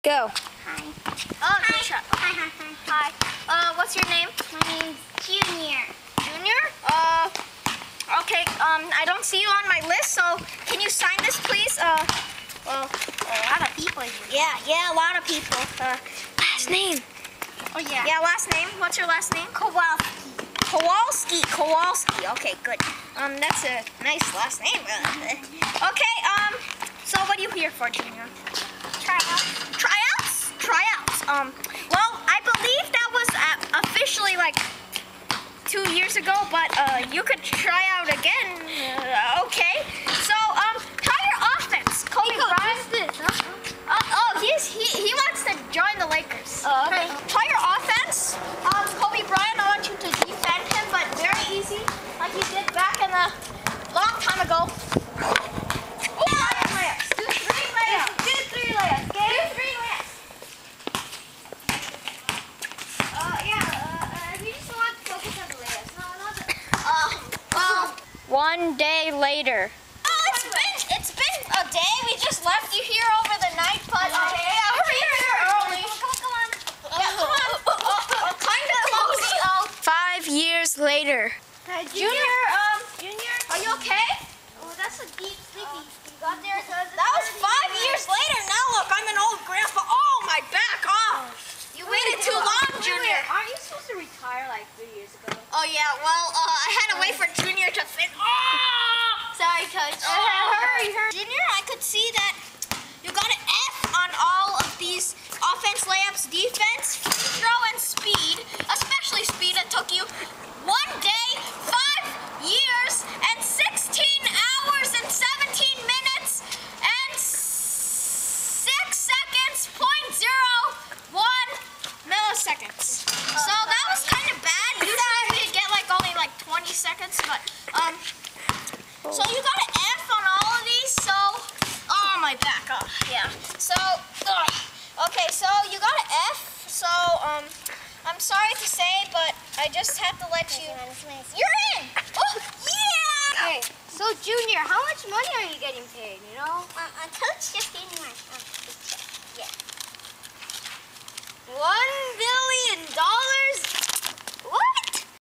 Go. Hi. Oh, good Hi. shot. Hi. Hi. What's your name? My name's Junior. Junior? Okay, I don't see you on my list, so can you sign this, please? Well, A lot of people here. yeah, a lot of people. Last name. Oh, yeah. Yeah, last name? What's your last name? Kowalski. Kowalski. Okay, good. That's a nice last name. Okay, so what are you here for, Junior? Tryouts? Well, I believe that was officially like 2 years ago, but you could try out again. Okay. So, try your offense, Kobe Bryant. He wants to join the Lakers. Okay. Try your offense. Kobe Bryant, I want you to defend him, but very easy, like you did back in a long time ago. Do three layups. You just want to focus on the layups. One day later. It's been a day. We just left you here over the night, but hurry early. Come on. Kind of close. 5 years later. Junior, are you okay? Oh, that's a deep sleepy. You got there? That was 5 years later. Now look, I'm an old grandpa. Oh, my back. Oh, you waited too long, Junior. Aren't you supposed to retire like 3 years ago? Oh yeah. Well, I had to wait for Junior to fit. Oh! Sorry, Coach. Hurry. Junior, I could see that you got an F on all of these offense, layups, defense, free throw, and speed. Especially speed. It took you 1 day, 5 years, and 16 hours and 17 minutes and 6 seconds, .01 milliseconds. So that was kind of bad. Usually we'd get like only like 20 seconds, but so you got an F on all of these, so, oh, my back, yeah. So, okay, so you got an F, so, I'm sorry to say, but I just have to let you, you're in! Oh, yeah! Okay, so Junior, how much money are you getting paid, you know? Coach just gave me my, $1 billion.